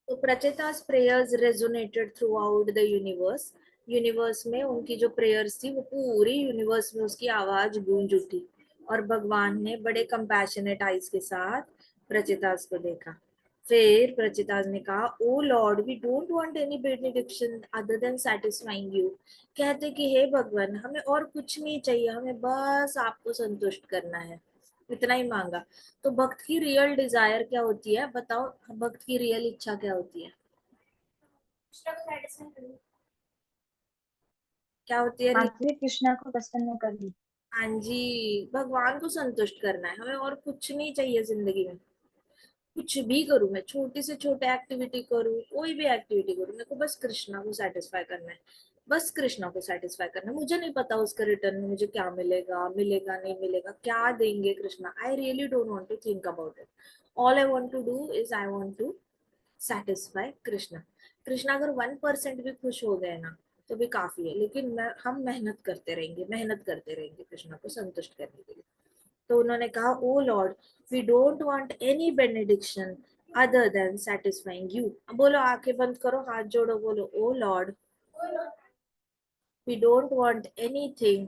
तो प्रचेता's prayers resonated throughout the universe. Universe में उनकी जो प्रेयर्स थी वो पूरी यूनिवर्स में उसकी आवाज गूंज उठी और भगवान ने बड़े कंपैशनेट आइज के साथ प्रचेतास को देखा। फिर प्रचेतास ने कहा, O Lord, we don't want any benediction other than satisfying you. कहते कि हे भगवान, हमें और कुछ नहीं चाहिए, हमें बस आपको संतुष्ट करना है, इतना ही मांगा। तो भक्त की रियल डिजायर क्या होती है बताओ, भक्त की रियल इच्छा क्या होती है? क्या होती है? आखिर कृष्णा को प्रसन्न कर दी। हाँ जी, भगवान को संतुष्ट करना है, हमें और कुछ नहीं चाहिए जिंदगी में। कुछ भी करूं मैं, छोटी से छोटे एक्टिविटी करूं, कोई भी एक्टिविटी करूं, मेरे को बस कृष्णा को सेटिस्फाई करना है। बस कृष्णा को सेटिस्फाई करना है। मुझे नहीं पता उसका रिटर्न में मुझे क्या मिलेगा, मिलेगा नहीं मिलेगा, क्या देंगे Krishna. I really don't want to think about it. All I want to do is I want to satisfy Krishna. Krishna अगर 1% भी खुश हो गए ना तो भी काफी है, लेकिन हम मेहनत करते रहेंगे, मेहनत करते रहेंगे कृष्णा को संतुष्ट करने के लिए। तो उन्होंने कहा, O Lord, we don't want any benediction other than satisfying you. बोलो, आंखें बंद करो, हाथ जोड़ो, बोलो, O Lord, we don't want anything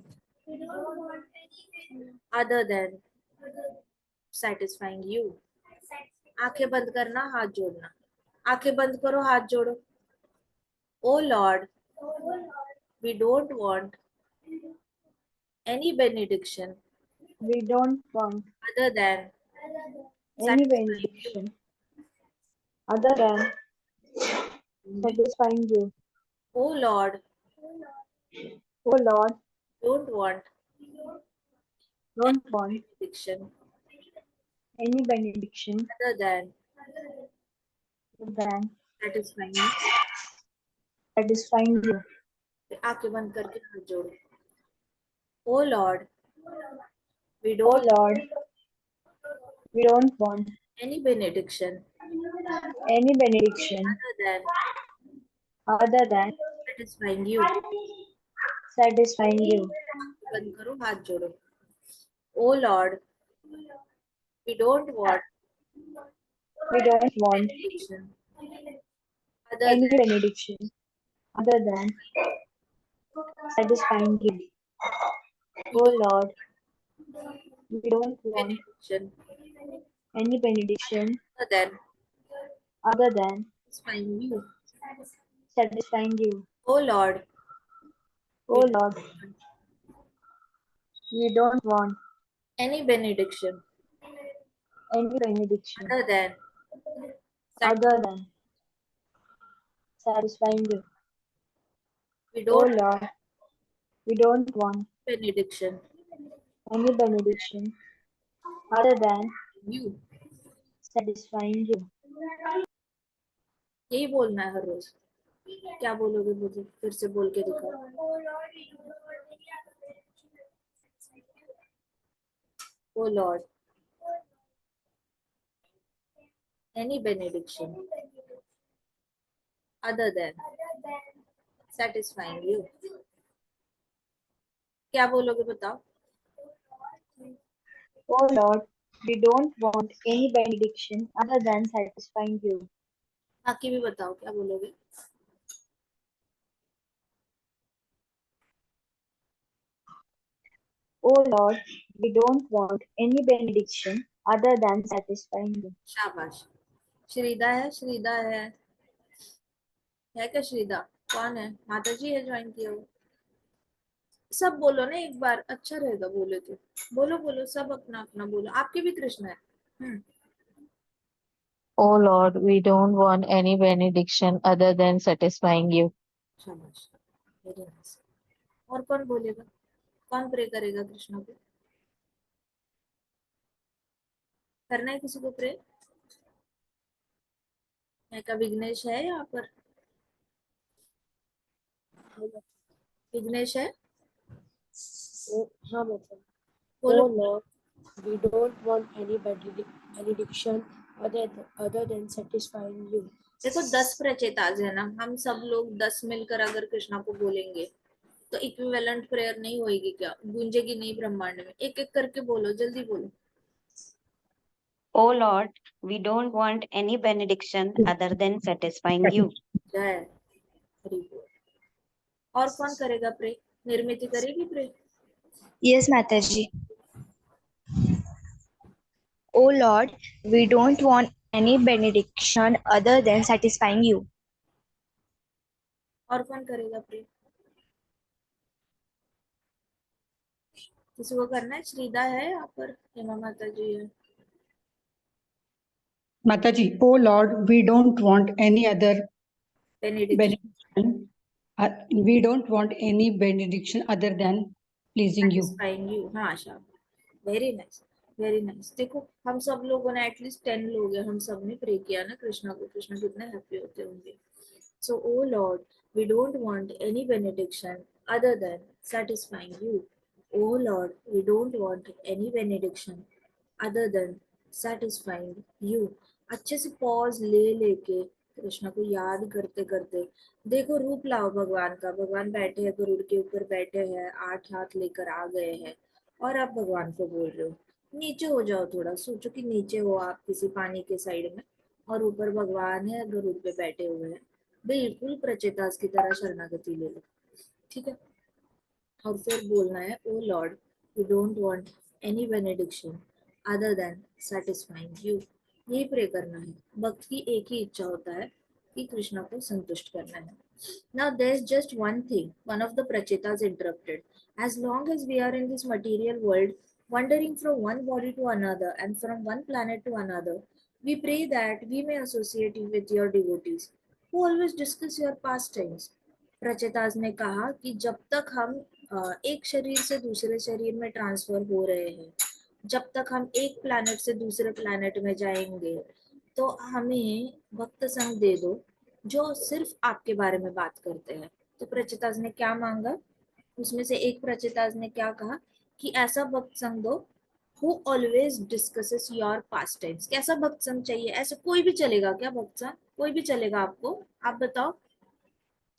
other than satisfying you. आंखें बंद करना, हाथ जोड़ना। आंखें बंद करो, हाथ जोड़ो। ओ Lord, we don't want any benediction We don't want other than any satisfying you. benediction other than satisfying you. Oh Lord, O Lord, don't want don't any want benediction any benediction other than satisfying you. satisfying you. आंखें बंद करके हाथ जोड़ो। Oh Lord, we O don't Lord, we don't want any benediction any benediction other than satisfying you. satisfying you. बंद करो, हाथ जोड़ो। Oh Lord, we don't want We don't want benediction other any benediction other than satisfying you. we O don't Lord, we don't want benediction any benediction other than other than satisfying you. satisfying you. Oh Lord, O we Lord, we don't want any benediction any benediction other than sat- other than satisfying you. we O don't Lord, we don't want benediction any benediction other than you। satisfying you. यही बोलना है हर रोज। क्या बोलोगे, मुझे फिर से बोल के दिखाओ। O Lord, any benediction other than satisfying you. क्या बोलोगे बताओ। O Lord, we don't want any benediction other than satisfying you. बाकी भी बताओ क्या बोलोगे। O Lord, we don't want any benediction other than satisfying you. शाबाश। श्रीदा है, श्रीदा है क्या श्रीदा? कौन है? माता जी है ज्वाइन किया हुआ? सब बोलो ना एक बार, अच्छा रहेगा बोले तो। बोलो बोलो, सब अपना अपना बोलो। आपके भी कृष्ण है। O Lord, we don't want any benediction other than satisfying you. शाबाश, वेरी नाइस। और कौन बोलेगा? कौन प्रे करेगा कृष्ण को? करना है किसी को प्रे? है का विघ्नेश है यहाँ पर? विघ्नेश है? हाँ मतलब बोलो। Oh Lord, we don't want any benediction other than satisfying you. देखो 10 प्रचेताज है ना, हम सब लोग 10 मिलकर अगर कृष्णा को बोलेंगे तो इक्विवेलेंट प्रेयर नहीं होगी क्या? गूंजेगी नहीं ब्रह्मांड में? एक एक करके बोलो, जल्दी बोलो। O Lord, we don't want any benediction other than satisfying you. जय हरि बोल। और कौन करेगा प्रे? निर्मिति करेगी pray? Yes, Mataji. O Lord, we don't want any benediction other than satisfying you. और कौन करेगा प्रे? किसी को करना है? श्रीदा है यहाँ पर, हेमा माता जी है। Mataji, oh Lord, we don't want any other benediction benediction. We don't want any benediction other than pleasing you. satisfying you। हाँ आशा, वेरी नाइस वेरी नाइस। देखो हम सब लोगों ने एटलीस्ट 10 लोग हैं, हम सब ने प्रे किया ना कृष्णा को। कृष्णा कितने हैप्पी होते होंगे। So O Lord, we don't want any benediction other than satisfying you। O Lord, we don't want any benediction other than satisfying you। अच्छे से पॉज ले लेके कृष्णा को याद करते करते देखो रूप लाओ भगवान का। भगवान बैठे हैं, गरुड़ के ऊपर बैठे हैं, 8 हाथ लेकर आ गए हैं और आप भगवान को बोल रहे हो। नीचे हो जाओ थोड़ा, सोचो कि नीचे हो आप किसी पानी के साइड में और ऊपर भगवान है, गरुड़ पे बैठे हुए हैं। बिल्कुल प्रचेतास की तरह शरणागति ले लो, ठीक है। और फिर बोलना है O Lord, we don't want any benediction other than satisfying you. यही प्रे करना है। भक्त की एक ही इच्छा होता है कि कृष्णा को संतुष्ट करना है। Now there's just one thing, one of the prachetas interrupted. As long as we are in this material world, wandering from one body to another and from one planet to another, we pray that we may associate you with your devotees, who always discuss your pastimes. प्रचेताज ने कहा कि जब तक हम एक शरीर से दूसरे शरीर में ट्रांसफर हो रहे हैं, जब तक हम एक प्लैनेट से दूसरे प्लैनेट में जाएंगे, तो हमें भक्त संग दे दो जो सिर्फ आपके बारे में बात करते हैं। तो प्रचेताज ने क्या मांगा? उसमें से एक प्रचेताज ने क्या कहा कि ऐसा भक्त संग दो who always discusses your pastimes। कैसा भक्त संग चाहिए? ऐसा कोई भी चलेगा क्या भक्त संग? कोई भी चलेगा आपको? आप बताओ,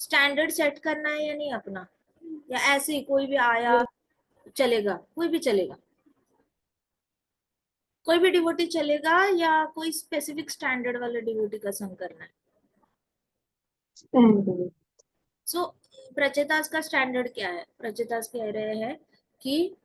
स्टैंडर्ड सेट करना है या नहीं अपना, या ऐसे ही कोई भी आया चलेगा? कोई भी चलेगा, कोई भी डिवोटी चलेगा, या कोई स्पेसिफिक स्टैंडर्ड वाले डिवोटी का संग करना है? सो प्रचेतास का स्टैंडर्ड क्या है? प्रचेतास कह रहे हैं कि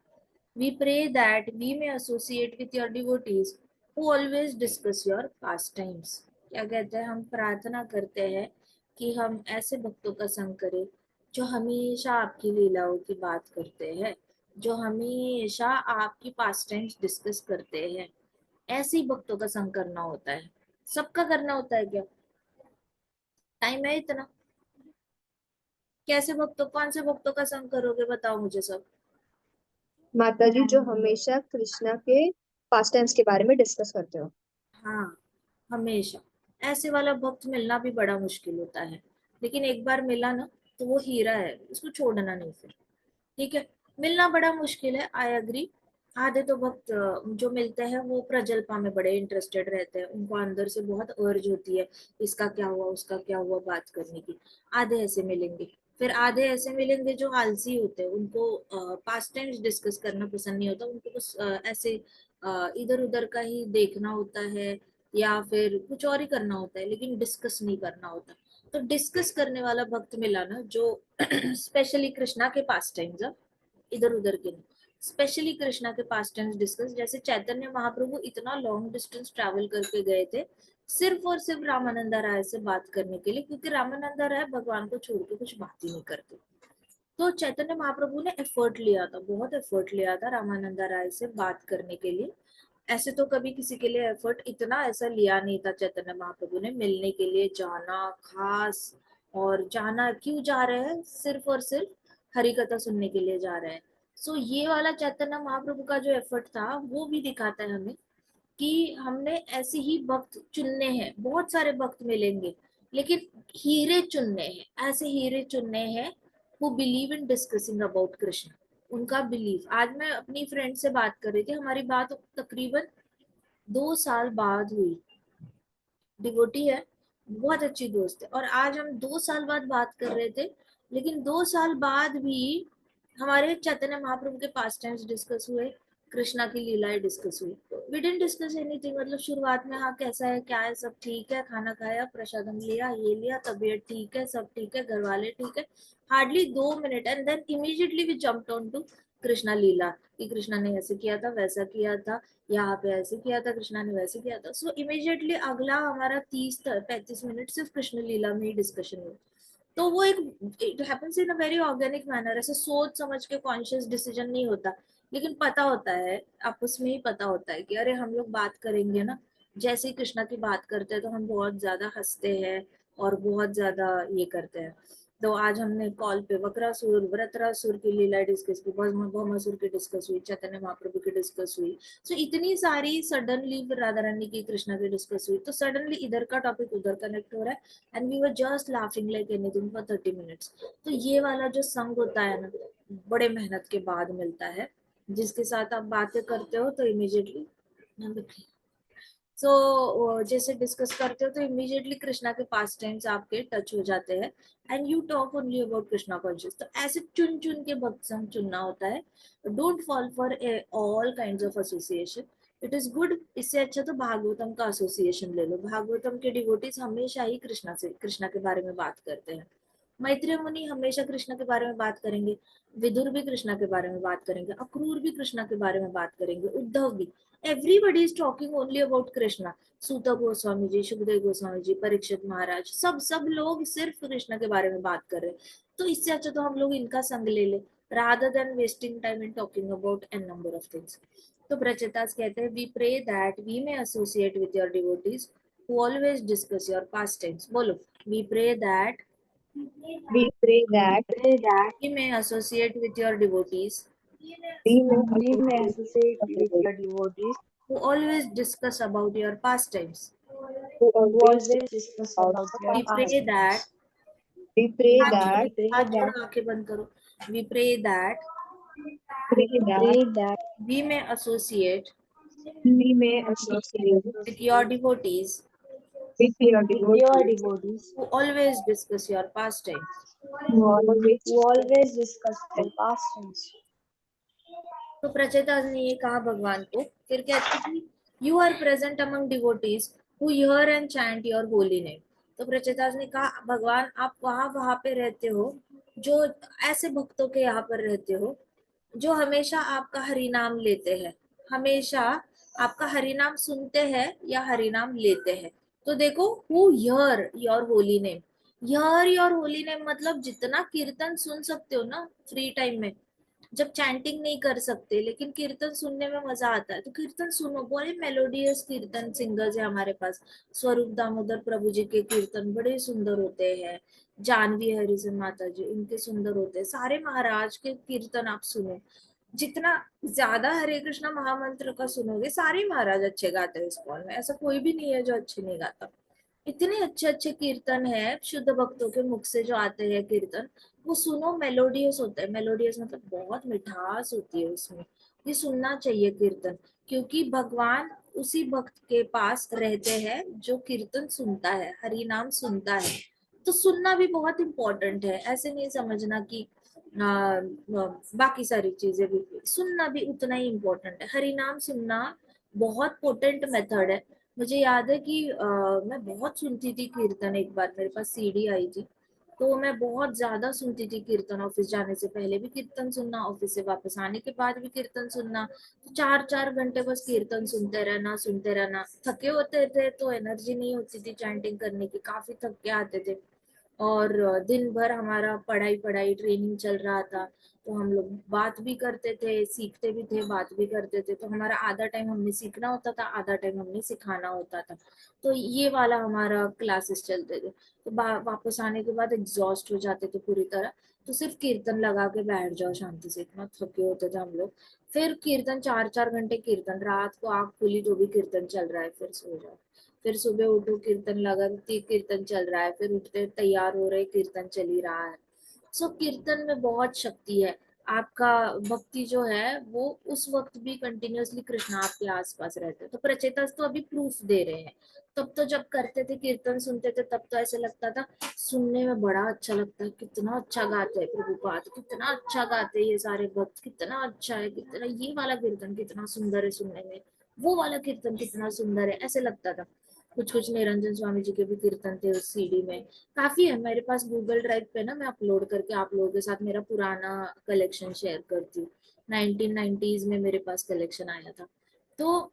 we pray that we may associate with your devotees who always discuss your pastimes। क्या कहते हैं? हम प्रार्थना करते हैं कि हम ऐसे भक्तों का संग करें जो हमेशा आपकी लीलाओं की बात करते हैं, जो हमेशा आपकी पास्ट टाइम्स डिस्कस करते हैं। ऐसे ही भक्तों का संग करना होता है। सबका करना होता है क्या? टाइम है इतना? कैसे भक्तों, कौन से भक्तों का संग करोगे बताओ मुझे सब। माताजी जो हमेशा कृष्णा के पास्ट टाइम्स के बारे में डिस्कस करते हो। हाँ, हमेशा। ऐसे वाला भक्त मिलना भी बड़ा मुश्किल होता है, लेकिन एक बार मिला ना तो वो हीरा है, उसको छोड़ना नहीं फिर, ठीक है। मिलना बड़ा मुश्किल है, आई एग्री। आधे तो भक्त जो मिलते हैं वो प्रजल्पा में बड़े इंटरेस्टेड रहते हैं, उनको अंदर से बहुत अर्ज होती है इसका क्या हुआ उसका क्या हुआ बात करने की। आधे ऐसे मिलेंगे, फिर आधे ऐसे मिलेंगे जो आलसी होते हैं, उनको पास्ट टाइम्स डिस्कस करना पसंद नहीं होता, उनको बस ऐसे इधर उधर का ही देखना होता है या फिर कुछ और ही करना होता है, लेकिन डिस्कस नहीं करना होता। तो डिस्कस करने वाला भक्त मिला ना जो स्पेशली कृष्णा के पास टाइम्स, इधर उधर के नहीं, स्पेशली कृष्णा के पास टाइम्स डिस्कस। जैसे चैतन्य महाप्रभु इतना लॉन्ग डिस्टेंस ट्रैवल करके गए थे सिर्फ और सिर्फ रामानंदा राय से बात करने के लिए, क्योंकि रामानंदा राय भगवान को छोड़ के कुछ बात ही नहीं करते। तो चैतन्य महाप्रभु ने एफर्ट लिया था, बहुत एफर्ट लिया था रामानंदा राय से बात करने के लिए। ऐसे तो कभी किसी के लिए एफर्ट इतना ऐसा लिया नहीं था चैतन्य महाप्रभु ने, मिलने के लिए जाना खास। और जाना क्यों जा रहे हैं? सिर्फ और सिर्फ हरि कथा सुनने के लिए जा रहे हैं। सो ये वाला चैतन्य महाप्रभु का जो एफर्ट था वो भी दिखाता है हमें कि हमने ऐसे ही भक्त चुनने हैं। बहुत सारे भक्त मिलेंगे लेकिन हीरे चुनने हैं, ऐसे हीरे चुनने हैं who believe in discussing about Krishna. उनका बिलीव, आज मैं अपनी फ्रेंड से बात कर रही थी, हमारी बात तकरीबन 2 साल बाद हुई। डिवोटी है, बहुत अच्छी दोस्त है, और आज हम 2 साल बाद बात कर रहे थे, लेकिन 2 साल बाद भी हमारे चैतन्य महाप्रभु के पास टाइम्स डिस्कस हुए, कृष्णा की लीलाएं डिस्कस हुई। वी डिडंट डिस्कस एनीथिंग, मतलब शुरुआत में हाँ कैसा है, क्या है, सब ठीक है, खाना खाया, प्रसादम लिया, ये लिया, तबीयत ठीक है, सब ठीक है, घर वाले ठीक है, hardly 2 minute, and then immediately we jumped on to Krishna lila कि कृष्णा ने ऐसे किया था, वैसा किया था, यहाँ पे ऐसे किया था, कृष्णा ने वैसे किया था। सो इमीडिएटली अगला हमारा 30-35 मिनट सिर्फ कृष्ण लीला में ही डिस्कशन हुई। तो वो एक, it happens in a very organic manner, ऐसे सोच समझ के कॉन्शियस डिसीजन नहीं होता, लेकिन पता होता है, आपस में ही पता होता है कि अरे हम लोग बात करेंगे ना, जैसे ही कृष्णा की बात करते हैं तो हम बहुत ज्यादा हंसते हैं और बहुत ज्यादा ये करते हैं। तो आज हमने कॉल पे वक्रासुर, वृत्रासुर की लीला डिस्कस की, भौमासुर की डिस्कस हुई, चैतन्य महाप्रभु की डिस्कस हुई। सो इतनी सारी सडनली राधा रानी की, कृष्णा की डिस्कस हुई, तो सडनली इधर का टॉपिक उधर कनेक्ट हो रहा है, and we were just laughing like anything for 30 minutes. तो ये वाला जो संग होता है ना, बड़े मेहनत के बाद मिलता है, जिसके साथ आप बातें करते हो तो इमीडिएटली जैसे डिस्कस करते हो तो इमीडिएटली कृष्णा के पास टाइम्स आपके टच हो जाते हैं, and you talk only about Krishna conscious. तो ऐसे चुन चुन के भक्त संग चुनना होता है, don't fall for all kinds of association, it is good. इससे अच्छा तो भागवतम का एसोसिएशन ले लो, भागवतम के डिवोटीज हमेशा ही कृष्णा के बारे में बात करते हैं। मैत्रेय मुनि हमेशा कृष्ण के बारे में बात करेंगे, विदुर भी कृष्ण के बारे में बात करेंगे, अक्रूर भी कृष्ण के बारे में बात करेंगे, उद्धव भी, everybody is talking only about Krishna. Suta Goswami ji, Sukhdev Goswami ji, Parikshit Maharaj, सब लोग सिर्फ कृष्ण के बारे में बात कर रहे हैं। तो इससे अच्छा तो हम लोग इनका संग ले ले, rather than wasting time in talking about n number of things. तो प्रचेतास कहते हैं, we pray that we may associate with your devotees who always discuss your pastimes. बोलो, we pray that We pray that we may associate with your devotees we may We may associate with associate your devotees who always discuss about your pastimes. who who always always discuss about your We pray that, pastimes. we pray हाथ that We pray हाथ that जोड़ो, आंखें बंद करो, we pray that pray that we may associate we may associate with your devotees with your with your devotees devotees who always discuss your pastimes. who always who always discuss your pastimes. तो प्रचेता ने ये कहा भगवान को, फिर कहते हैं you are present among devotees who hear and chant your holy name. तो प्रचेता ने कहा भगवान आप वहां पे रहते हो, जो ऐसे भक्तों के यहाँ पर रहते हो जो हमेशा आपका हरि नाम लेते हैं, हमेशा आपका हरि नाम सुनते हैं या हरि नाम लेते हैं। तो देखो, who here your holy name, here your holy name मतलब जितना कीर्तन सुन सकते हो ना फ्री टाइम में, जब चैंटिंग नहीं कर सकते लेकिन कीर्तन सुनने में मजा आता है तो कीर्तन सुनो। बड़े मेलोडियस कीर्तन सिंगर्स है हमारे पास, स्वरूप दामोदर प्रभु जी के कीर्तन बड़े सुंदर होते हैं, जानवी हरिजन माता जी उनके सुंदर होते हैं, सारे महाराज के कीर्तन आप सुनो। जितना ज्यादा हरे कृष्णा महामंत्र का सुनोगे, सारे महाराज अच्छे गाते हैं इस कॉल में, ऐसा कोई भी नहीं है जो अच्छे नहीं गाता। इतने अच्छे अच्छे कीर्तन है शुद्ध भक्तों के मुख से जो आते हैं कीर्तन, वो सुनो, मेलोडियस होता है। मेलोडियस मतलब बहुत मिठास होती है उसमें, ये सुनना चाहिए कीर्तन, क्योंकि भगवान उसी भक्त के पास रहते हैं जो कीर्तन सुनता है, हरि नाम सुनता है। तो सुनना भी बहुत इंपॉर्टेंट है, ऐसे नहीं समझना कि बाकी सारी चीजें भी, सुनना भी उतना ही इम्पोर्टेंट है। हरि नाम सुनना बहुत पोटेंट मेथड है। मुझे याद है कि मैं बहुत सुनती थी कीर्तन, एक बार मेरे पास सीडी आई थी तो मैं बहुत ज्यादा सुनती थी कीर्तन, ऑफिस जाने से पहले भी कीर्तन सुनना, ऑफिस से वापस आने के बाद भी कीर्तन सुनना, तो 4-4 घंटे बस कीर्तन सुनते रहना। थके होते थे तो एनर्जी नहीं होती थी चैंटिंग करने की, काफी थक के आते थे, और दिन भर हमारा पढ़ाई पढ़ाई ट्रेनिंग चल रहा था, तो हम लोग बात भी करते थे, सीखते भी थे, बात भी करते थे, तो हमारा आधा टाइम हमने सीखना होता था, आधा टाइम हमने सिखाना होता था। तो ये वाला हमारा क्लासेस चलते थे। तो वापस आने के बाद एग्जॉस्ट हो जाते थे पूरी तरह, तो सिर्फ कीर्तन लगा के बैठ जाओ शांति से, इतना थके होते थे हम लोग। फिर कीर्तन 4-4 घंटे कीर्तन, रात को आँख खुली तो भी कीर्तन चल रहा है, फिर सो जाओ, फिर सुबह उठो कीर्तन लगा, कीर्तन चल रहा है, फिर उठते तैयार हो रहे कीर्तन चल ही रहा है। सो कीर्तन में बहुत शक्ति है। आपका भक्ति जो है वो उस वक्त भी कंटिन्यूअसली कृष्णा आपके आसपास रहते हैं। तो प्रचेतास तो अभी प्रूफ दे रहे हैं। तब तो जब करते थे कीर्तन सुनते थे तब तो ऐसे लगता था, सुनने में बड़ा अच्छा लगता है, कितना अच्छा गाते हैं प्रभुपाद, कितना अच्छा गाते हैं ये सारे भक्त, कितना अच्छा है, कितना ये वाला कीर्तन कितना सुंदर है सुनने में, वो वाला कीर्तन कितना सुंदर है, ऐसे लगता था। कुछ कुछ निरंजन स्वामी जी के भी कीर्तन थे उस सीडी में। काफी है मेरे पास गूगल ड्राइव पे ना, मैं अपलोड करके आप लोगों के साथ मेरा पुराना कलेक्शन शेयर करती हूँ। 1990s में मेरे पास कलेक्शन आया था, तो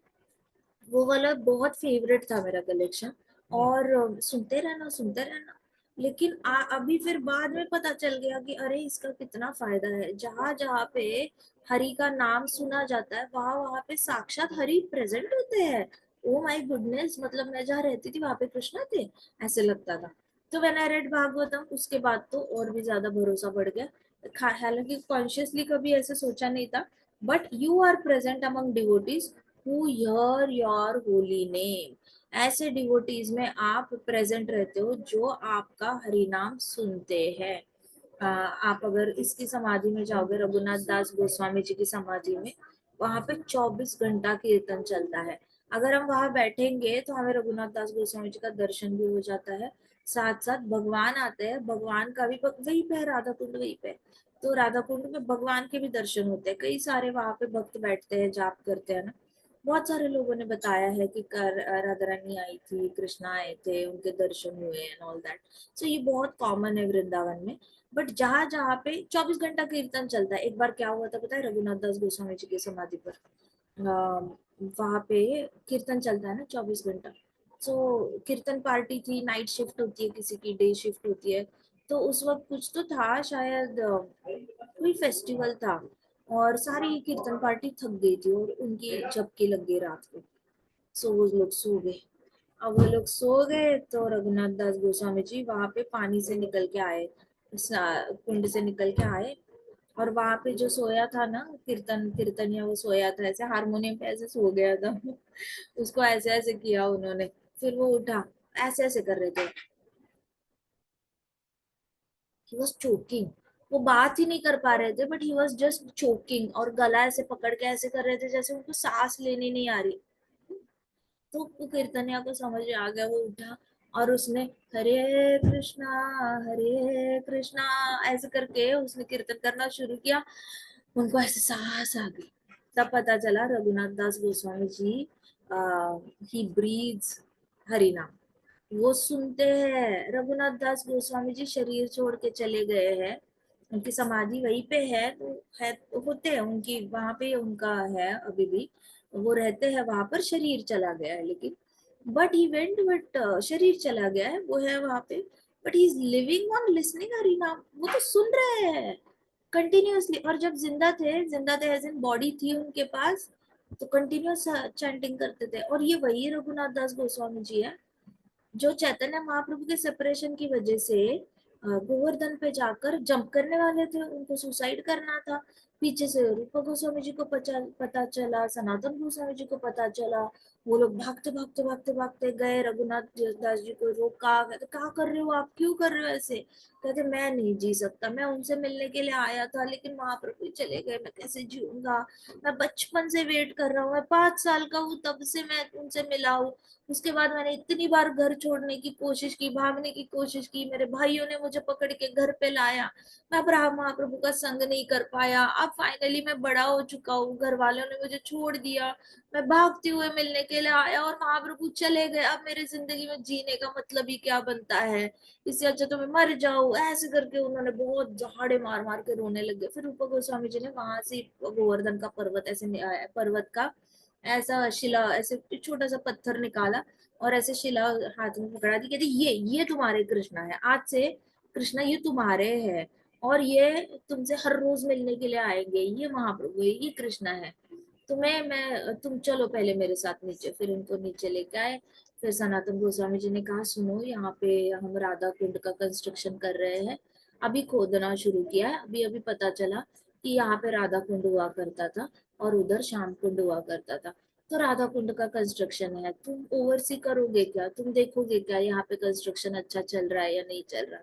वो वाला बहुत फेवरेट था मेरा कलेक्शन। और सुनते रहना। लेकिन अभी फिर बाद में पता चल गया कि अरे इसका कितना फायदा है। जहां जहाँ पे हरि का नाम सुना जाता है वहां वहां पे साक्षात हरि प्रेजेंट होते हैं। ओ माय गुडनेस, मतलब मैं जहाँ रहती थी वहां पे कृष्णा थे, ऐसे लगता था। तो व्हेन आई रेड भागवतम उसके बाद तो और भी ज्यादा भरोसा बढ़ गया। हालांकि कॉन्शियसली कभी ऐसे सोचा नहीं था, but you are present among devotees who hear your holy name। ऐसे डिवोटीज में आप प्रेजेंट रहते हो जो आपका हरि नाम सुनते हैं। आप अगर इसकी समाधि में जाओगे, रघुनाथ दास गोस्वामी जी की समाधि में, वहां पे 24 घंटा कीर्तन चलता है। अगर हम वहां बैठेंगे तो हमें रघुनाथ दास गोस्वामी जी का दर्शन भी हो जाता है, साथ साथ भगवान आते हैं, भगवान का भी वहीं पे है, राधा कुंड वहीं पे। तो राधा कुंड में भगवान के भी दर्शन होते हैं। कई सारे वहां पे भक्त बैठते हैं, जाप करते हैं ना। बहुत सारे लोगों ने बताया है कि राधा रानी आई थी, कृष्णा आए थे, उनके दर्शन हुए एंड ऑल दैट। सो ये बहुत कॉमन है वृंदावन में। बट जहां जहाँ पे 24 घंटा कीर्तन चलता है, एक बार क्या हुआ था पता है, रघुनाथ दास गोस्वामी जी की समाधि पर वहां पे कीर्तन चलता है ना 24 घंटा। सो कीर्तन पार्टी थी, नाइट शिफ्ट होती है किसी की, डे शिफ्ट होती है। तो उस वक्त कुछ तो था शायद, कोई फेस्टिवल था, और सारी कीर्तन पार्टी थक गई थी और उनकी झपकी लग गई रात को। सो वो लोग सो गए। अब वो लोग सो गए तो रघुनाथ दास गोस्वामी जी वहां पे पानी से निकल के आए, कुंड से निकल के आए। और वहां पे जो सोया था ना कीर्तनिया, वो सोया था ऐसे हारमोनियम पे ऐसे सो गया था उसको ऐसे ऐसे किया उन्होंने। फिर वो उठा, ऐसे ऐसे कर रहे थे, ही वॉज चोकिंग। वो बात ही नहीं कर पा रहे थे, but he was just choking, और गला ऐसे पकड़ के ऐसे कर रहे थे जैसे उनको सांस लेनी नहीं आ रही। तो वो कीर्तनिया को समझ में आ गया, वो उठा और उसने हरे कृष्णा ऐसे करके उसने कीर्तन करना शुरू किया। उनको ऐसे सांस आ गई। तब पता चला रघुनाथ दास गोस्वामी जी ही ब्रीथ्स हरि नाम, वो सुनते हैं। रघुनाथ दास गोस्वामी जी शरीर छोड़ के चले गए हैं, उनकी समाधि वहीं पे है, तो है होते हैं उनकी वहां पे, उनका है अभी भी, वो रहते हैं वहां पर। शरीर चला गया है लेकिन, बट ही वेंट, बट शरीर चला गया है, वो है वहां पे। But he is living on listening Hari नाम, वो तो सुन रहे हैं कंटिन्यूअसली। और जब जिंदा थे एज इन बॉडी थी उनके पास, तो कंटिन्यूअस चैंटिंग करते थे। और ये वही रघुनाथ दास गोस्वामी जी है जो चैतन्य महाप्रभु के सेपरेशन की वजह से गोवर्धन पे जाकर जंप करने वाले थे, उनको सुसाइड करना था। पीछे से रूपा गोस्वामी जी को पता चला, सनातन गोस्वामी जी को पता चला। वो लोग भागते भागते भागते भागते गए, रघुनाथ दास जी को रोका, कहते क्या कर रहे हो आप, क्यों कर रहे हो ऐसे। कहते मैं नहीं जी सकता, मैं उनसे मिलने के लिए आया था लेकिन महाप्रभु चले गए, मैं कैसे जीऊंगा। मैं बचपन से वेट कर रहा हूँ, मैं 5 साल का हूँ तब से मैं उनसे मिला हूँ। उसके बाद मैंने इतनी बार घर छोड़ने की कोशिश की, भागने की कोशिश की, मेरे भाइयों ने मुझे पकड़ के घर पे लाया, मैं महाप्रभु का संग नहीं कर पाया। अब फाइनली मैं बड़ा हो चुका हूँ, घर वालों ने मुझे छोड़ दिया, मैं भागते हुए मिलने के लिए आया और महाप्रभु चले गए। अब मेरी जिंदगी में जीने का मतलब ही क्या बनता है, इससे अच्छा तो मैं मर जाऊं। ऐसे करके उन्होंने बहुत दहाड़े मार मार के रोने लगे। फिर रूपा गोस्वामी जी ने वहां से गोवर्धन का पर्वत ऐसे पर्वत का ऐसा शिला, ऐसे छोटा सा पत्थर निकाला और ऐसे शिला हाथ में पकड़ा दी, कहती ये तुम्हारे कृष्णा है, आज से कृष्णा ये तुम्हारे है, और ये तुमसे हर रोज मिलने के लिए आएंगे, ये महाप्रभु है, ये कृष्णा है। तुम चलो पहले मेरे साथ नीचे। फिर उनको नीचे लेके आए। फिर सनातन गोस्वामी जी ने कहा सुनो, यहाँ पे हम राधा कुंड का कंस्ट्रक्शन कर रहे हैं, अभी खोदना शुरू किया है, अभी अभी पता चला कि यहाँ पे राधा कुंड हुआ करता था और उधर श्याम कुंड हुआ करता था। तो राधा कुंड का कंस्ट्रक्शन है, तुम ओवरसी करोगे क्या, तुम देखोगे क्या यहाँ पे कंस्ट्रक्शन अच्छा चल रहा है या नहीं चल रहा।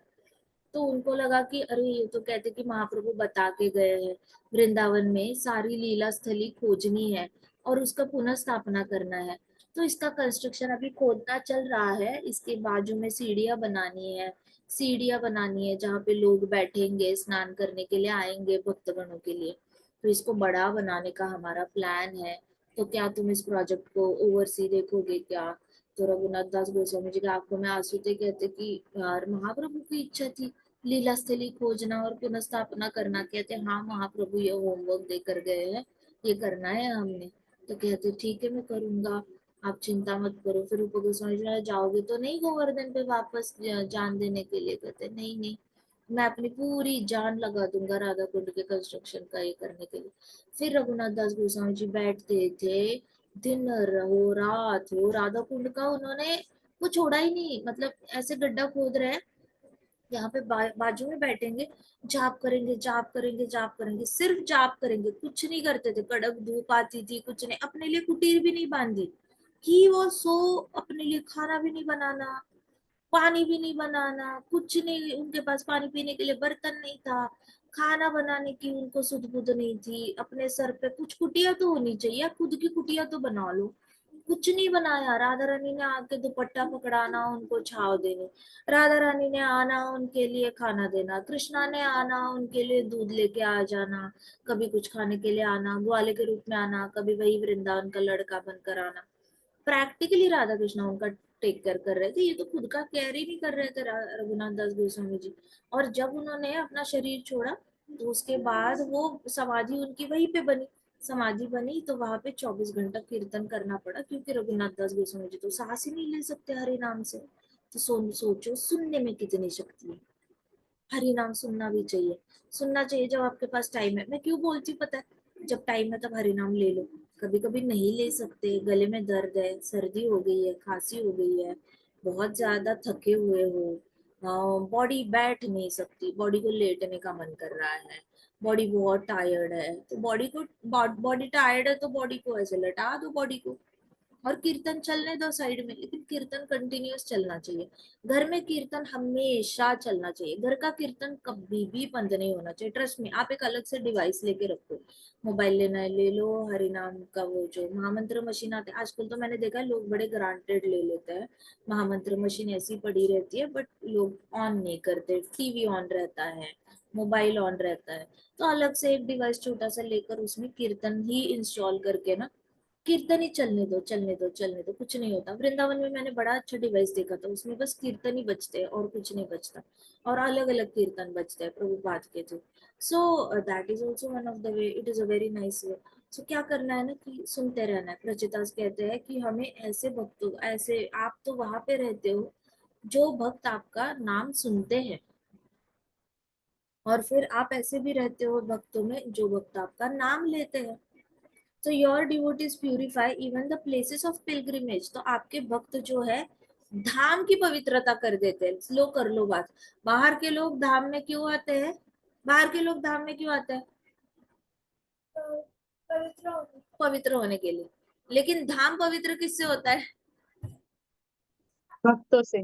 तो उनको लगा कि अरे ये तो कहते कि महाप्रभु बता के गए हैं वृंदावन में सारी लीला स्थली खोजनी है और उसका पुनः स्थापना करना है। तो इसका कंस्ट्रक्शन अभी खोदना चल रहा है, इसके बाजू में सीढ़ियां बनानी है, सीढ़ियां बनानी है जहाँ पे लोग बैठेंगे, स्नान करने के लिए आएंगे भक्तगणों के लिए। तो इसको बड़ा बनाने का हमारा प्लान है। तो क्या तुम इस प्रोजेक्ट को ओवरसी देखोगे क्या? तो रघुनाथ दास गोस्वामी जी की आंखों में आंसू थे, कहते कि यार महाप्रभु की इच्छा थी लीला स्थली खोजना और पुनः स्थापना करना। कहते हाँ महाप्रभु ये होमवर्क देकर गए हैं, ये करना है हमने। तो कहते ठीक है मैं करूंगा, आप चिंता मत करो। फिर रूप गोस्वामी जी ने, जाओगे तो नहीं गोवर्धन पे वापस जान देने के लिए? कहते नहीं नहीं, मैं अपनी पूरी जान लगा दूंगा राधा कुंड के कंस्ट्रक्शन का ये करने के लिए। फिर रघुनाथ दास गोस्वामी जी बैठते थे, दिन हो रात हो राधा कुंड का उन्होंने वो छोड़ा ही नहीं। मतलब ऐसे गड्ढा खोद रहे हैं, यहाँ पे बाजू में बैठेंगे, जाप करेंगे जाप करेंगे जाप करेंगे, सिर्फ जाप करेंगे, कुछ नहीं करते थे। कड़क धूप आती थी, कुछ नहीं, अपने लिए कुटीर भी नहीं बांधी कि वो सो, अपने लिए खाना भी नहीं बनाना, पानी भी नहीं बनाना, कुछ नहीं, उनके पास पानी पीने के लिए बर्तन नहीं था, खाना बनाने की उनको सुध बुध नहीं थी। अपने सर पे कुछ कुटिया तो होनी चाहिए, खुद की कुटिया तो बना लो। कुछ नहीं बनाया। राधा रानी ने आके दुपट्टा पकड़ाना, उनको छाव देनी, राधा रानी ने आना उनके लिए खाना देना, कृष्णा ने आना उनके लिए दूध लेके आ जाना, कभी कुछ खाने के लिए आना, ग्वाले के रूप में आना, कभी वही वृंदावन का लड़का बनकर आना। प्रैक्टिकली राधा कृष्णा उनका टेक केयर कर रहे थे, ये तो खुद का केयर ही नहीं कर रहे थे रघुनाथ दास गोस्वामी जी। और जब उन्होंने अपना शरीर छोड़ा तो उसके बाद वो समाधि उनकी वहीं पे बनी, समाधि बनी, तो वहां पे 24 घंटा कीर्तन करना पड़ा, क्योंकि रघुनाथ दास गोस्वामी जी तो सांस ही नहीं ले सकते हरि नाम से। तो सोचो सुनने में कितनी शक्ति है। हरि नाम सुनना भी चाहिए, सुनना चाहिए जब आपके पास टाइम है। मैं क्यों बोलती पता है, जब टाइम है तब हरि नाम ले लो। कभी कभी नहीं ले सकते, गले में दर्द है, सर्दी हो गई है, खांसी हो गई है, बहुत ज्यादा थके हुए हो, बॉडी बैठ नहीं सकती, बॉडी को लेटने का मन कर रहा है, बॉडी बहुत टायर्ड है, तो बॉडी टायर्ड है तो बॉडी को ऐसे लटा दो बॉडी को, और कीर्तन चलने दो साइड में, लेकिन कीर्तन कंटिन्यूअस चलना चाहिए। घर में कीर्तन हमेशा चलना चाहिए, घर का कीर्तन कभी भी बंद नहीं होना चाहिए। ट्रस्ट में, आप एक अलग से डिवाइस लेके रखो, मोबाइल लेना है ले लो, हरि नाम का वो जो महामंत्र मशीन आते हैं आजकल, तो मैंने देखा है लोग बड़े ग्रांटेड ले लेते हैं, महामंत्र मशीन ऐसी पड़ी रहती है बट लोग ऑन नहीं करते, टीवी ऑन रहता है, मोबाइल ऑन रहता है। तो अलग से एक डिवाइस छोटा सा लेकर उसमें कीर्तन ही इंस्टॉल करके ना, कीर्तन ही चलने दो चलने दो चलने दो, कुछ नहीं होता। वृंदावन में मैंने बड़ा अच्छा डिवाइस देखा था, उसमें बस कीर्तन ही बजते हैं और कुछ नहीं बजता, और अलग अलग कीर्तन बजते हैं प्रभुपाद के through. So that is also one of the way, it is a very nice way. So क्या करना है ना कि सुनते रहना है। प्रचितास कहते हैं कि हमें ऐसे भक्तों, ऐसे आप तो वहां पे रहते हो जो भक्त आपका नाम सुनते हैं, और फिर आप ऐसे भी रहते हो भक्तों में जो भक्त आपका नाम लेते हैं। So your devotees purify even the places of pilgrimage. तो आपके भक्त जो है धाम की पवित्रता कर देते हैं। लो कर लो बात, बाहर के लोग धाम में क्यों आते हैं? बाहर के लोग धाम में क्यों आते हैं? पवित्र होने के लिए। लेकिन धाम पवित्र किससे होता है? भक्तों से।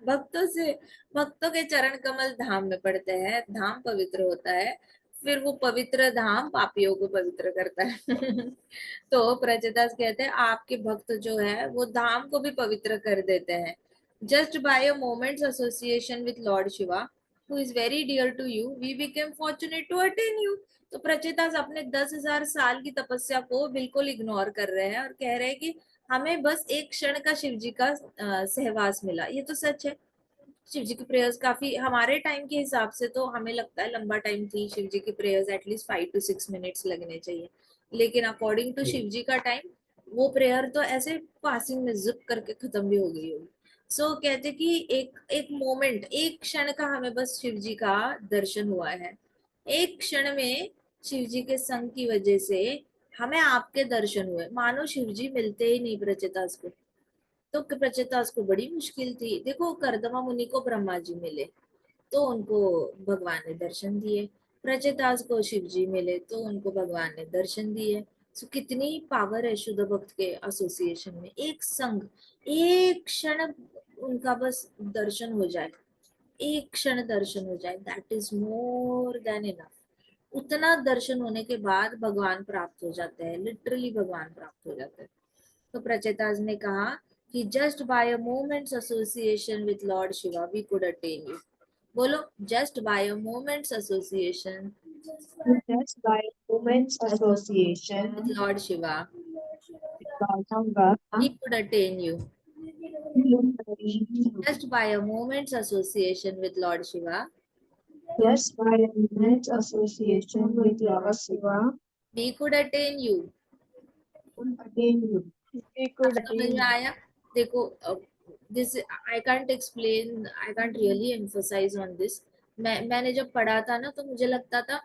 भक्तों से। भक्तों के चरण कमल धाम में पड़ते हैं, धाम पवित्र होता है, फिर वो पवित्र धाम पापियों को पवित्र करता है। तो प्रचेतास कहते हैं आपके भक्त जो है वो धाम को भी पवित्र कर देते हैं। Just by a moment's association with Lord Shiva who is very dear to you we became fortunate to attain you. तो प्रचेतास अपने 10,000 साल की तपस्या को बिल्कुल इग्नोर कर रहे हैं और कह रहे हैं कि हमें बस एक क्षण का शिव जी का सहवास मिला। ये तो सच है, शिव जी की प्रेयर्स काफी, हमारे टाइम के हिसाब से तो हमें लगता है लंबा टाइम थी शिव जी की प्रेयर्स, एटलीस्ट 5 to 6 मिनट्स लगने चाहिए, लेकिन अकॉर्डिंग टू शिव जी का टाइम वो प्रेयर तो ऐसे पासिंग में जिप करके खत्म भी हो गई होगी। सो कहते कि एक एक मोमेंट, एक क्षण का हमें बस शिव जी का दर्शन हुआ है, एक क्षण में शिव जी के संग की वजह से हमें आपके दर्शन हुए, मानो शिव जी मिलते ही नहीं प्रचेतास को। तो प्रचेतास को बड़ी मुश्किल थी। देखो कर्दमा मुनि को ब्रह्मा जी मिले तो उनको भगवान ने दर्शन दिए, प्रचेतास को शिव जी मिले तो उनको भगवान ने दर्शन दिए। सो कितनी पावर है शुद्ध भक्त के एसोसिएशन में, एक संग, एक क्षण उनका बस दर्शन हो जाए एक क्षण दर्शन हो जाए, that is more than enough. उतना दर्शन होने के बाद भगवान प्राप्त हो जाते हैं, लिटरली भगवान प्राप्त हो जाते हैं। तो प्रचेताज ने कहा कि just by a moment's association with Lord Shiva we could attain you. बोलो, just by a moment's association Just by moments association with Lord Shiva with Lord Shiva, we could attain you. Just by a moment's association with Lord Shiva just by moments association with Lord Shiva, we could attain you. could attain you. We अब could समझ attain में you. आया? देखो, this I can't explain, I can't really emphasise on this. मैंने जब पढ़ा था ना तो मुझे लगता था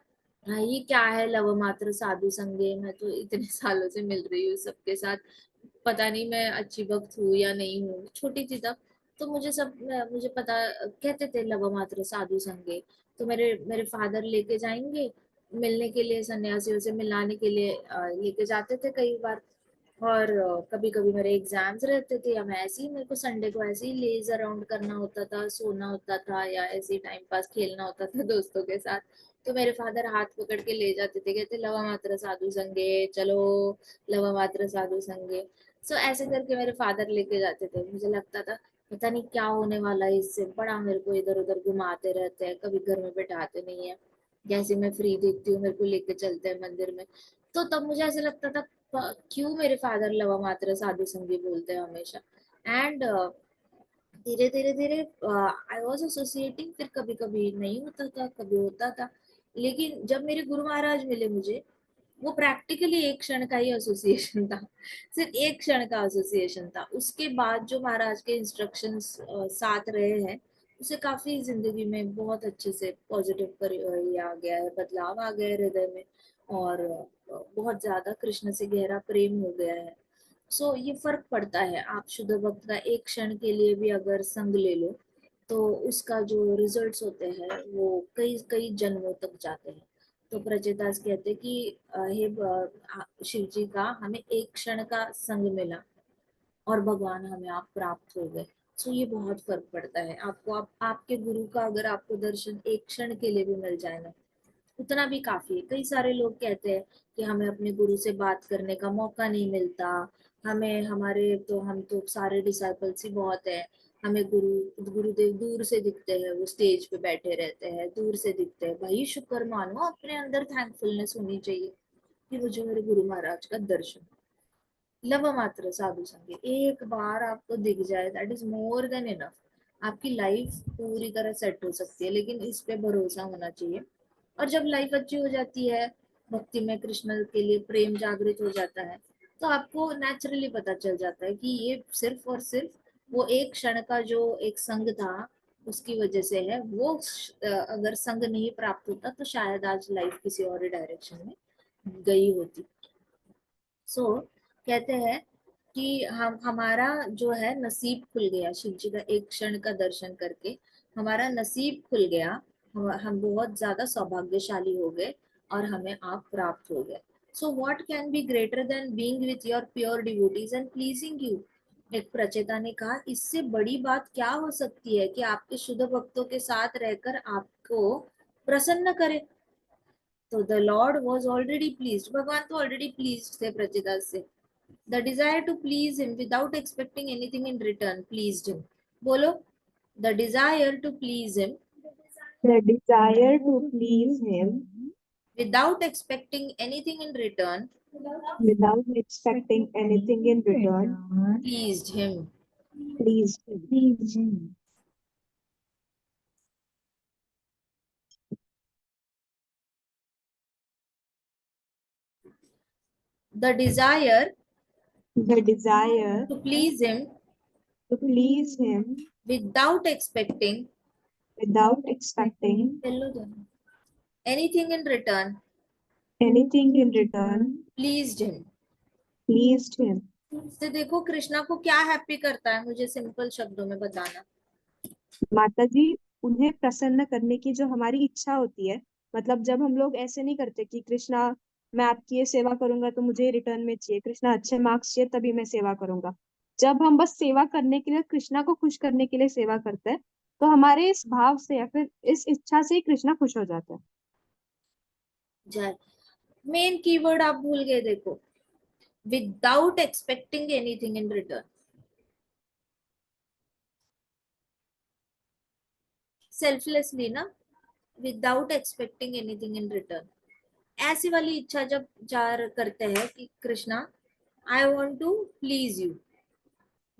भाई ये क्या है, लव मात्र साधु संगे, मैं तो इतने सालों से मिल रही हूँ सबके साथ, पता नहीं मैं अच्छी भक्त हूँ या नहीं हूँ। छोटी थी तब, तो मुझे पता, कहते थे लव मात्र साधु संगे। तो मेरे मेरे फादर लेके जाएंगे मिलने के लिए, सन्यासियों से मिलाने के लिए लेके जाते थे कई बार। और कभी कभी मेरे एग्जाम्स रहते थे, या मैं ऐसे ही, मेरे को संडे को ऐसे ही लेज अराउंड करना होता था, सोना होता था, या ऐसे ही टाइम पास खेलना होता था दोस्तों के साथ। तो मेरे फादर हाथ पकड़ के ले जाते थे, कहते लवा मात्र साधु संगे चलो, लवा मात्र साधु संगे। सो ऐसे करके मेरे फादर लेके जाते थे। मुझे लगता था पता नहीं क्या होने वाला है इससे, बड़ा मेरे को इधर उधर घुमाते रहते हैं, कभी घर में बैठाते नहीं है, जैसे मैं फ्री देखती हूँ मेरे को लेके चलते हैं मंदिर में। तो तब मुझे ऐसा लगता था क्यों मेरे फादर लवा मात्र साधु संगी बोलते हैं हमेशा। एंड धीरे धीरे धीरे आई वॉज एसोसिएटिंग, फिर कभी कभी नहीं होता था, कभी होता था। लेकिन जब मेरे गुरु महाराज मिले मुझे, वो प्रैक्टिकली एक क्षण का ही एसोसिएशन था, सिर्फ एक क्षण का एसोसिएशन था। उसके बाद जो महाराज के इंस्ट्रक्शंस साथ रहे हैं, उसे काफी जिंदगी में बहुत अच्छे से पॉजिटिव ये आ गया है, बदलाव आ गया है हृदय में, और बहुत ज्यादा कृष्ण से गहरा प्रेम हो गया है। सो ये फर्क पड़ता है, आप शुद्ध भक्त का एक क्षण के लिए भी अगर संग ले लो तो उसका जो रिजल्ट्स होते हैं वो कई कई जन्मों तक जाते हैं। तो प्रचेतास कहते हैं कि हे शिव जी का हमें एक क्षण का संग मिला और भगवान हमें आप प्राप्त हो गए। सो ये बहुत फर्क पड़ता है आपको, आपके गुरु का अगर आपको दर्शन एक क्षण के लिए भी मिल जाए ना, उतना भी काफी है। कई सारे लोग कहते हैं कि हमें अपने गुरु से बात करने का मौका नहीं मिलता, हमें हमारे तो हम तो सारे डिसाइपल्स ही बहुत है, हमें गुरुदेव दूर से दिखते हैं, वो स्टेज पे बैठे रहते हैं, दूर से दिखते हैं। भाई शुक्र मानो, अपने अंदर थैंकफुलनेस होनी चाहिए कि मुझे मेरे गुरु महाराज का दर्शन, लव मात्र साधु संगे एक बार आपको दिख जाए, that is more than enough. आपकी लाइफ पूरी तरह सेट हो सकती है, लेकिन इस पे भरोसा होना चाहिए। और जब लाइफ अच्छी हो जाती है, भक्ति में कृष्ण के लिए प्रेम जागृत हो जाता है, तो आपको नेचुरली पता चल जाता है कि ये सिर्फ और सिर्फ वो एक क्षण का जो एक संग था उसकी वजह से है। वो अगर संग नहीं प्राप्त होता तो शायद आज लाइफ किसी और डायरेक्शन में गई होती। सो कहते हैं कि हम हमारा जो है नसीब खुल गया, शिव जी का एक क्षण का दर्शन करके हमारा नसीब खुल गया, हम बहुत ज्यादा सौभाग्यशाली हो गए और हमें आप प्राप्त हो गए। So what can be greater than being with your pure devotees and pleasing you. एक प्रचेता ने कहा इससे बड़ी बात क्या हो सकती है कि आपके शुद्ध भक्तों के साथ रहकर आपको प्रसन्न करे। तो the lord was already pleased, भगवान तो ऑलरेडी प्लीज्ड थे प्रचेदास से। The desire to please him without expecting anything in return pleased him. बोलो, the desire to please him The desire to please him without expecting anything in return without expecting anything in return pleased him. pleased him. The desire The desire to please him to please him without expecting without expecting anything in return anything in return pleased him. pleased him. तो देखो कृष्णा को क्या happy करता है, मुझे simple शब्दों में बताना। माता जी, उन्हें प्रसन्न करने की जो हमारी इच्छा होती है, मतलब जब हम लोग ऐसे नहीं करते कि कृष्णा मैं आपकी ये सेवा करूंगा तो मुझे रिटर्न में चाहिए, कृष्णा अच्छे मार्क्स चाहिए तभी मैं सेवा करूंगा। जब हम बस सेवा करने के लिए, कृष्णा को खुश करने के लिए सेवा करते हैं, तो हमारे इस भाव से या फिर इस इच्छा से ही कृष्णा खुश हो जाता है। जय। मेन कीवर्ड आप भूल गए, देखो, without expecting anything in return. Selflessly ना, without expecting anything in return. ऐसी वाली इच्छा जब जार करते हैं कि Krishna I want to please you,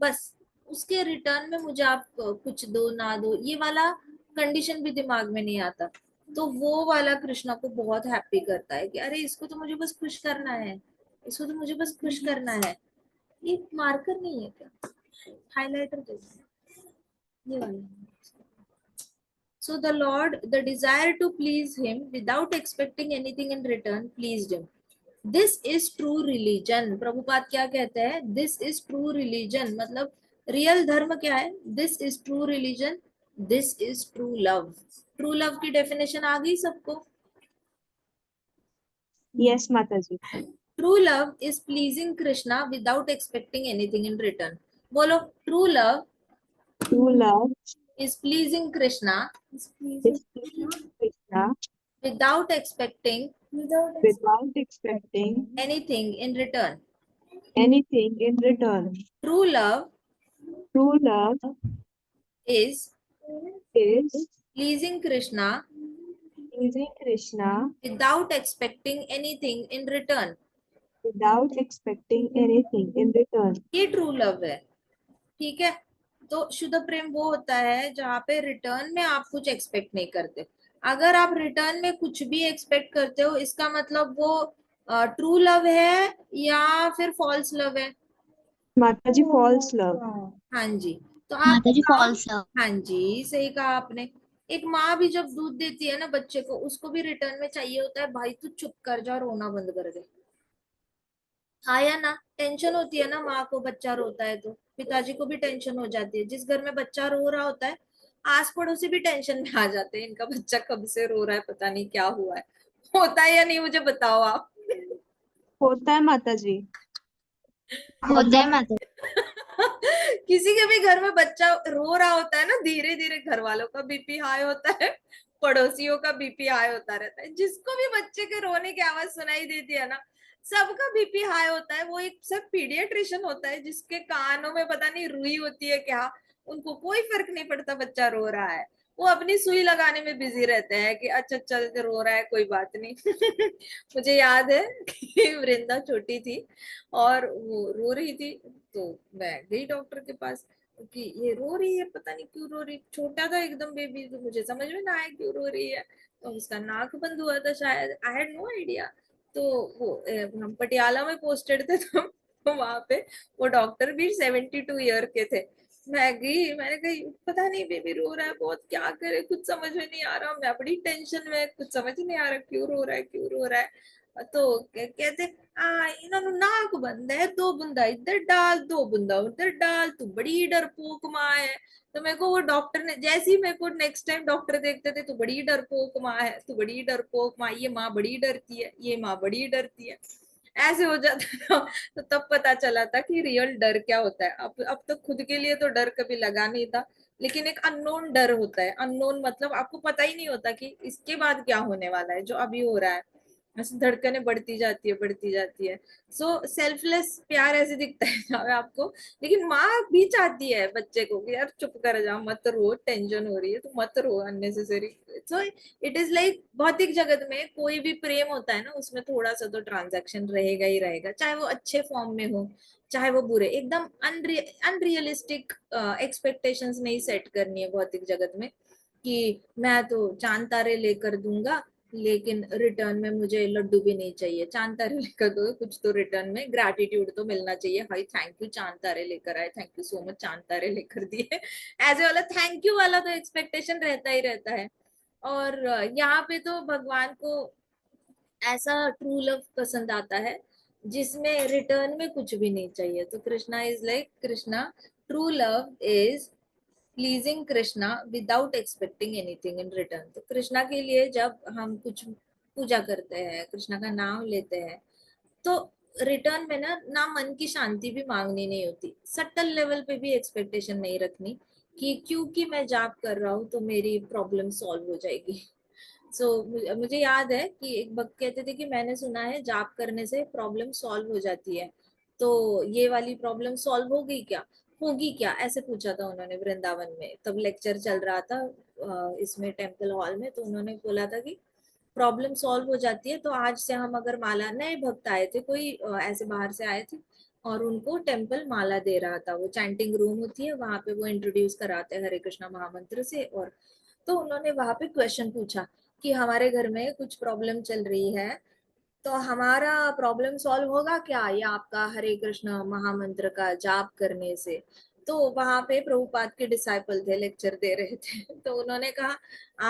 बस उसके रिटर्न में मुझे आप कुछ दो ना दो, ये वाला कंडीशन भी दिमाग में नहीं आता, तो वो वाला कृष्णा को बहुत हैप्पी करता है कि अरे इसको तो मुझे बस खुश करना है, इसको तो मुझे बस खुश करना है। ये मार्कर नहीं है क्या, हाइलाइटर जैसे ये वाला। So the Lord, the desire to please him without expecting anything in return, pleased him. This is true religion. Prabhupada क्या कहते हैं? This is true religion. मतलब रियल धर्म क्या है? This is true religion. This is true love. True love की definition आ गई सबको? यस माता जी। True love is pleasing Krishna without expecting anything in return. बोलो, true love true love is pleasing Krishna is Krishna without expecting without expecting anything in return. Anything in return. True love true love is is pleasing Krishna pleasing Krishna without expecting anything in return. Without expecting anything in return. ये true love है, ठीक है। तो शुद्ध प्रेम वो होता है जहाँ पे रिटर्न में आप कुछ एक्सपेक्ट नहीं करते। अगर आप रिटर्न में कुछ भी एक्सपेक्ट करते हो, इसका मतलब वो ट्रू लव है या फिर फॉल्स लव है? माता जी फॉल्स लव। हाँ जी। तो आप माता जी फॉल्स लव। हाँ जी, सही कहा आपने। एक माँ भी जब दूध देती है ना बच्चे को, उसको भी रिटर्न में चाहिए होता है भाई तू चुप कर जा, रोना बंद कर दे। हाँ या ना? टेंशन होती है ना माँ को, बच्चा रोता है तो पिताजी को भी टेंशन हो जाती है। जिस घर में बच्चा रो रहा होता है, आस पड़ोसी भी टेंशन में आ जाते हैं, इनका बच्चा कब से रो रहा है, पता नहीं क्या हुआ है। होता है या नहीं, मुझे बताओ आप। होता है माता जी। होता है माता जी। किसी के भी घर में बच्चा रो रहा होता है ना, धीरे धीरे घर वालों का बीपी हाई होता है, पड़ोसियों का बीपी हाई होता रहता है। जिसको भी बच्चे के रोने की आवाज सुनाई देती है ना, सबका बीपी हाई होता है। वो एक सब पीडियाट्रिशियन होता है जिसके कानों में पता नहीं रुई होती है क्या, उनको कोई फर्क नहीं पड़ता बच्चा रो रहा है, वो अपनी सुई लगाने में बिजी रहते हैं कि अच्छा चल रो रहा है कोई बात नहीं। मुझे याद है कि वृंदा छोटी थी और वो रो रही थी, तो मैं गई डॉक्टर के पास कि ये रो रही है, पता नहीं क्यों रो रही, छोटा था एकदम बेबी, तो मुझे समझ में ना आया क्यों रो रही है। तो उसका नाक बंद हुआ था शायद, आई हैड नो आइडिया। तो वो हम पटियाला में पोस्टेड थे, तो वहां पे वो डॉक्टर भी 72 ईयर के थे। मैं गई, मैंने कही पता नहीं बेबी रो रहा है बहुत, क्या करे कुछ समझ में नहीं आ रहा, मैं बड़ी टेंशन में, कुछ समझ नहीं आ रहा क्यों रो रहा है क्यों रो रहा है। तो कहते इन्होंने नाक बंद है, 2 बूंदा इधर डाल 2 बूंदा उधर डाल, तू बड़ी डरपोक माँ है। तो मेरे को वो डॉक्टर ने जैसे ही मेरे को नेक्स्ट टाइम डॉक्टर देखते थे, तू बड़ी डरपोक माँ है, तू बड़ी डरपोक माँ, ये माँ बड़ी डरती है, ये माँ बड़ी डरती है, ऐसे हो जाता था। तो तब पता चला था कि रियल डर क्या होता है। अब तो खुद के लिए तो डर कभी लगा नहीं था, लेकिन एक अननोन डर होता है। अननोन मतलब आपको पता ही नहीं होता कि इसके बाद क्या होने वाला है, जो अभी हो रहा है ऐसे धड़कनें बढ़ती जाती है बढ़ती जाती है। सो सेल्फलेस प्यार ऐसे दिखता है आपको, लेकिन माँ भी चाहती है बच्चे को कि यार चुप कर जा, मत रो, टेंशन हो रही है तो मत रो unnecessary. So it is like भौतिक जगत में कोई भी प्रेम होता है ना, उसमें थोड़ा सा तो ट्रांजैक्शन रहेगा ही रहेगा, चाहे वो अच्छे फॉर्म में हो चाहे वो बुरे। एकदम अनरियलिस्टिक एक्सपेक्टेशंस नहीं सेट करनी है भौतिक जगत में कि मैं तो चांद तारे लेकर दूंगा लेकिन रिटर्न में मुझे लड्डू भी नहीं चाहिए। चांद तारे लेकर दो, कुछ तो रिटर्न में ग्रैटिट्यूड तो मिलना चाहिए, हाई थैंक यू चांद तारे लेकर आए, थैंक यू सो मच चांद तारे लेकर दिए। ऐसे वाला थैंक यू वाला तो एक्सपेक्टेशन रहता ही रहता है। और यहाँ पे तो भगवान को ऐसा ट्रू लव पसंद आता है जिसमें रिटर्न में कुछ भी नहीं चाहिए। तो Krishna is like, Krishna true love is pleasing Krishna without expecting anything in return. तो कृष्णा के लिए जब हम कुछ पूजा करते हैं, कृष्णा का नाम लेते हैं, तो रिटर्न में ना मन की शांति भी मांगनी नहीं होती, सटल लेवल पे भी एक्सपेक्टेशन नहीं रखनी कि क्योंकि मैं जाप कर रहा हूँ तो मेरी प्रॉब्लम सॉल्व हो जाएगी। मुझे याद है कि एक भक्त कहते थे कि मैंने सुना है जाप करने से प्रॉब्लम सॉल्व हो जाती है, तो ये वाली प्रॉब्लम सॉल्व हो गई क्या, होगी क्या, ऐसे पूछा था उन्होंने वृंदावन में। तब लेक्चर चल रहा था इसमें टेम्पल हॉल में, तो उन्होंने बोला था कि प्रॉब्लम सॉल्व हो जाती है, तो आज से हम अगर माला, नए भक्त आए थे कोई ऐसे बाहर से आए थे और उनको टेम्पल माला दे रहा था, वो चैंटिंग रूम होती है वहां पे, वो इंट्रोड्यूस कराते हैं हरे कृष्णा महामंत्र से। और तो उन्होंने वहां पे क्वेश्चन पूछा कि हमारे घर में कुछ प्रॉब्लम चल रही है, तो हमारा प्रॉब्लम सॉल्व होगा क्या ये आपका हरे कृष्ण महामंत्र का जाप करने से। तो वहां पे प्रभुपाद के डिसाइपल थे, लेक्चर दे रहे थे तो उन्होंने कहा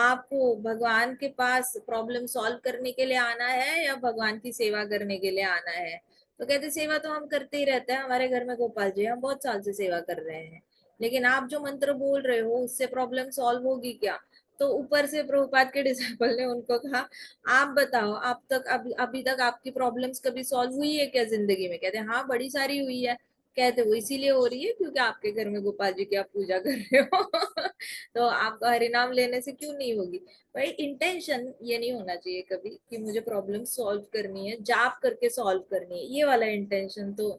आपको भगवान के पास प्रॉब्लम सॉल्व करने के लिए आना है या भगवान की सेवा करने के लिए आना है। तो कहते सेवा तो हम करते ही रहते हैं, हमारे घर में गोपाल जी हम बहुत साल से सेवा कर रहे हैं, लेकिन आप जो मंत्र बोल रहे हो उससे प्रॉब्लम सॉल्व होगी क्या। तो ऊपर से प्रभुपाद के डिसाइपल ने उनको कहा आप बताओ आप तक अभी तक आपकी प्रॉब्लम्स कभी सॉल्व हुई है क्या जिंदगी में। कहते हाँ बड़ी सारी हुई है। कहते वो इसीलिए हो रही है क्योंकि आपके घर में गोपाल जी की आप पूजा कर रहे हो तो आपका हरिनाम लेने से क्यों नहीं होगी। भाई इंटेंशन ये नहीं होना चाहिए कभी कि मुझे प्रॉब्लम सॉल्व करनी है, जाप करके सॉल्व करनी है, ये वाला इंटेंशन तो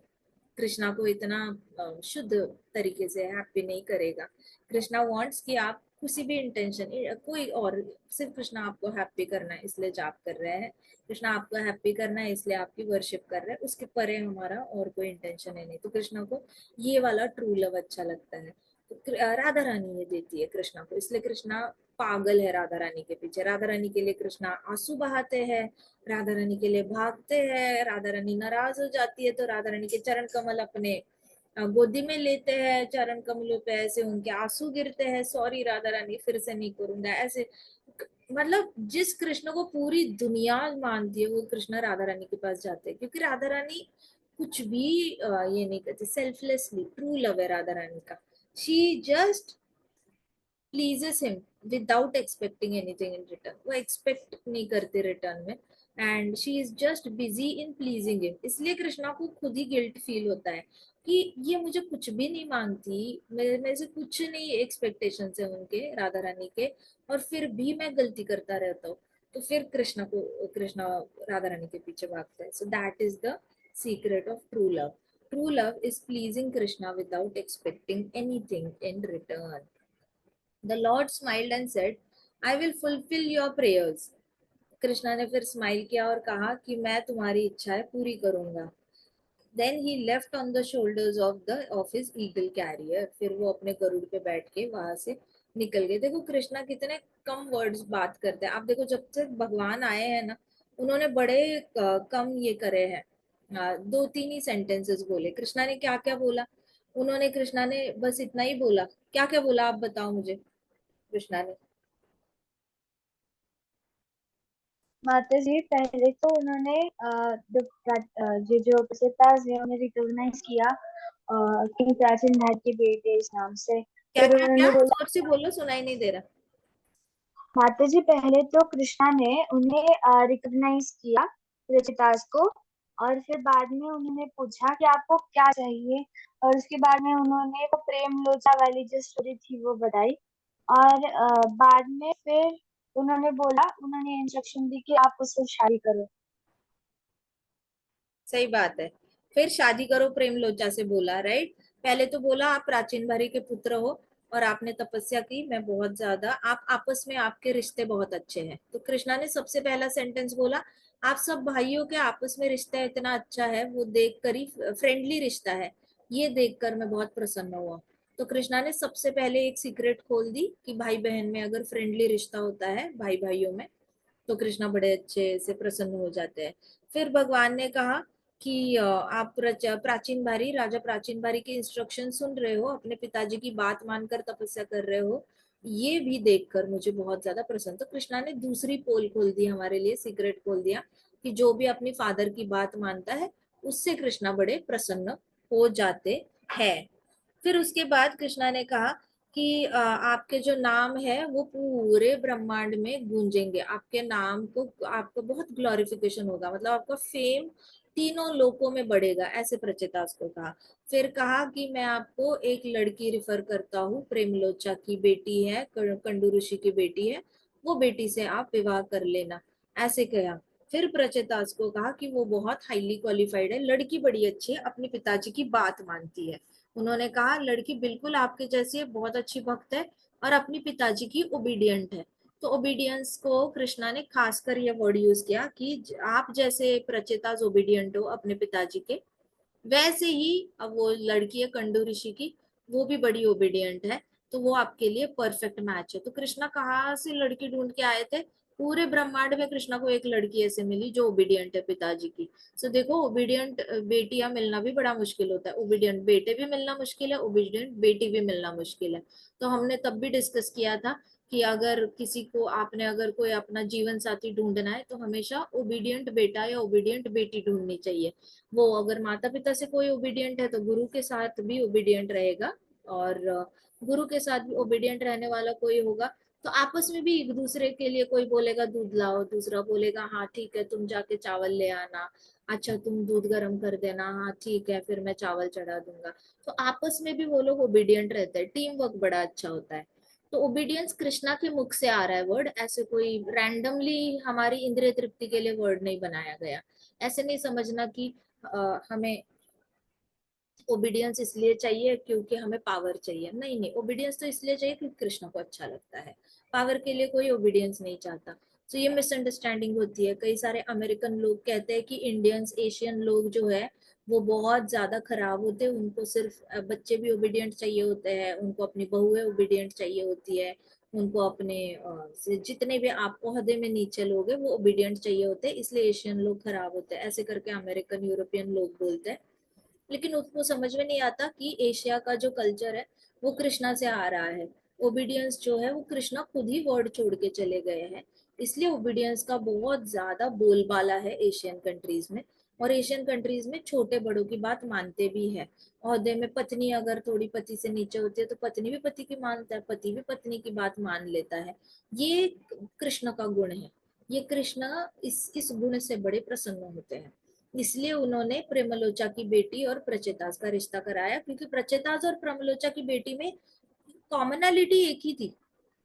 कृष्णा को इतना शुद्ध तरीके से हैप्पी नहीं करेगा। कृष्णा वांट्स कि आप किसी भी इंटेंशन कोई और, सिर्फ कृष्णा आपको हैप्पी करना है इसलिए जाप कर रहे हैं, कृष्णा आपको हैप्पी करना है इसलिए आपकी वर्शिप कर रहे हैं, उसके परे हमारा और कोई इंटेंशन है नहीं। तो कृष्णा को ये वाला ट्रू लव अच्छा लगता है। तो राधा रानी ये देती है कृष्णा को, इसलिए कृष्णा पागल है राधा रानी के पीछे। राधा रानी के लिए कृष्णा आंसू बहाते हैं, राधा रानी के लिए भागते हैं, राधा रानी नाराज हो जाती है तो राधा रानी के चरण कमल अपने गोदी में लेते हैं, चरण कमलों पे ऐसे उनके आंसू गिरते हैं, सॉरी राधा रानी फिर से नहीं करूंगा ऐसे। मतलब जिस कृष्ण को पूरी दुनिया मानती है वो कृष्ण राधा रानी के पास जाते हैं, क्योंकि राधा रानी कुछ भी ये नहीं करती, सेल्फलेसली ट्रू लव है राधा रानी का। She just pleases him without expecting anything in return, वो एक्सपेक्ट नहीं करते रिटर्न में, and she is just busy in pleasing him. इसलिए कृष्णा को खुद ही गिल्ट फील होता है कि ये मुझे कुछ भी नहीं मांगती, मेरे से कुछ नहीं एक्सपेक्टेशन है उनके राधा रानी के, और फिर भी मैं गलती करता रहता हूँ। तो फिर कृष्णा राधा रानी के पीछे भागता है। सो that is the secret of true love. True love is pleasing Krishna without expecting anything in return. The Lord smiled and said, I will fulfill your prayers. Krishna ने फिर स्माइल किया और कहा कि मैं तुम्हारी इच्छाएं पूरी करूंगा। Then he left on the shoulders of his eagle carrier. फिर वो अपने गरुड़ पे बैठ के वहां से निकल गए। देखो कृष्णा कितने कम वर्ड्स बात करते हैं। आप देखो जब से भगवान आए हैं ना, उन्होंने बड़े कम ये करे हैं, 2-3 ही सेंटेंसेस बोले। कृष्णा ने क्या क्या बोला, कृष्णा ने बस इतना ही बोला। क्या क्या बोला आप बताओ मुझे कृष्णा ने। माता जी पहले तो उन्होंने जो प्रसिद्धास है उन्हें रिकॉग्नाइज किया किंग प्राचीन भारत के बेटे इस नाम से। क्या फिर क्या क्या, उन्होंने बोला, जोर से बोलो सुनाई नहीं दे रहा। माता जी पहले तो कृष्णा ने उन्हें रिकॉग्नाइज किया रचितास को, और फिर बाद में उन्होंने पूछा कि आपको क्या चाहिए, और उसके बाद में उन्होंने वो प्रेम लोचा वाली जो स्टोरी थी वो बताई। और बाद में फिर उन्होंने इंस्ट्रक्शन दी कि आप उससे शादी करो। सही बात है। फिर शादी करो प्रेम लोचा से बोला, राइट। पहले तो बोला आप प्राचीन भारी के पुत्र हो और आपने तपस्या की, मैं बहुत ज्यादा, आप आपस में आपके रिश्ते बहुत अच्छे हैं। तो कृष्णा ने सबसे पहला सेंटेंस बोला आप सब भाइयों के आपस में रिश्ता इतना अच्छा है, वो देखकर ही, फ्रेंडली रिश्ता है, ये देखकर मैं बहुत प्रसन्न हुआ। तो कृष्णा ने सबसे पहले एक सीक्रेट खोल दी कि भाई बहन में अगर फ्रेंडली रिश्ता होता है, भाई भाइयों में, तो कृष्णा बड़े अच्छे से प्रसन्न हो जाते हैं। फिर भगवान ने कहा कि आप प्राचीन भारी, राजा प्राचीन भारी की इंस्ट्रक्शन सुन रहे हो, अपने पिताजी की बात मानकर तपस्या कर रहे हो, ये भी देखकर मुझे बहुत ज्यादा प्रसन्न। तो कृष्णा ने दूसरी पोल खोल दी हमारे लिए, सीक्रेट खोल दिया कि जो भी अपनी फादर की बात मानता है उससे कृष्णा बड़े प्रसन्न हो जाते हैं। फिर उसके बाद कृष्णा ने कहा कि आपके जो नाम है वो पूरे ब्रह्मांड में गूंजेंगे, आपके नाम को, आपको बहुत ग्लोरिफिकेशन होगा, मतलब आपका फेम तीनों लोकों में बढ़ेगा, ऐसे प्रचेतास को कहा। फिर कहा कि मैं आपको एक लड़की रिफर करता हूँ, प्रेमलोचा की बेटी है, कंडू ऋषि की बेटी है, वो बेटी से आप विवाह कर लेना, ऐसे कहा। फिर प्रचेतास को कहा कि वो बहुत हाईली क्वालिफाइड है, लड़की बड़ी अच्छी है, अपने पिताजी की बात मानती है। उन्होंने कहा लड़की बिल्कुल आपके जैसी है, बहुत अच्छी भक्त है और अपनी पिताजी की ओबीडियंट है। तो ओबीडियंस को कृष्णा ने खासकर ये वर्ड यूज किया कि आप जैसे प्रचेतास ओबीडियंट हो अपने पिताजी के, वैसे ही अब वो लड़की है कंडू ऋषि की, वो भी बड़ी ओबीडियंट है, तो वो आपके लिए परफेक्ट मैच है। तो कृष्णा कहाँ से लड़की ढूंढ के आए थे? पूरे ब्रह्मांड में कृष्णा को एक लड़की ऐसे मिली जो ओबीडियंट है पिताजी की। सो देखो, ओबीडियंट बेटियां मिलना भी बड़ा मुश्किल होता है, ओबीडियंट बेटे भी मिलना मुश्किल है, ओबीडियंट बेटी भी मिलना मुश्किल है। तो हमने तब भी डिस्कस किया था कि अगर किसी को आपने अगर कोई अपना जीवन साथी ढूंढना है तो हमेशा ओबीडियंट बेटा या ओबीडियंट बेटी ढूंढनी चाहिए। वो अगर माता पिता से कोई ओबीडियंट है तो गुरु के साथ भी ओबीडियंट रहेगा, और गुरु के साथ भी ओबीडियंट रहने वाला कोई होगा, तो आपस में भी एक दूसरे के लिए, कोई बोलेगा दूध लाओ, दूसरा बोलेगा हाँ ठीक है तुम जाके चावल ले आना, अच्छा तुम दूध गर्म कर देना, हाँ ठीक है फिर मैं चावल चढ़ा दूंगा। तो आपस में भी वो लोग ओबीडियंट रहते हैं, टीम वर्क बड़ा अच्छा होता है। तो ओबीडियंस कृष्णा के मुख से आ रहा है वर्ड, ऐसे कोई रैंडमली हमारी इंद्रिय तृप्ति के लिए वर्ड नहीं बनाया गया। ऐसे नहीं समझना कि हमें ओबीडियंस इसलिए चाहिए क्योंकि हमें पावर चाहिए, नहीं नहीं, ओबीडियंस तो इसलिए चाहिए क्योंकि कृष्ण को अच्छा लगता है, पावर के लिए कोई ओबीडियंस नहीं चाहता। तो ये मिसअंडरस्टैंडिंग होती है। कई सारे अमेरिकन लोग कहते हैं कि इंडियंस, एशियन लोग जो है वो बहुत ज्यादा खराब होते हैं, उनको सिर्फ बच्चे भी ओबीडियंट चाहिए होते हैं, उनको अपनी बहुएं ओबीडियंट चाहिए होती है, उनको अपने जितने भी आप ओहदे में नीचे लोग हैं वो ओबीडियंट चाहिए होते हैं, इसलिए एशियन लोग खराब होते हैं, ऐसे करके अमेरिकन यूरोपियन लोग बोलते हैं। लेकिन उसको समझ में नहीं आता कि एशिया का जो कल्चर है वो कृष्णा से आ रहा है। ओबीडियंस जो है वो कृष्णा खुद ही वर्ड छोड़ के चले गए हैं, इसलिए ओबीडियंस का बहुत ज्यादा बोलबाला है एशियन कंट्रीज में। और एशियन कंट्रीज में छोटे बड़ों की बात मानते भी है। ओहदे में पत्नी अगर थोड़ी पति से नीचे होती है तो पत्नी भी पति की मानता है, पति भी पत्नी की बात मान लेता है। ये कृष्ण का गुण है, ये कृष्ण इस गुण से बड़े प्रसन्न होते हैं। इसलिए उन्होंने प्रेमलोचा की बेटी और प्रचेतास का रिश्ता कराया, क्योंकि प्रचेतास और प्रेमलोचा की बेटी में कॉमनैलिटी एक ही थी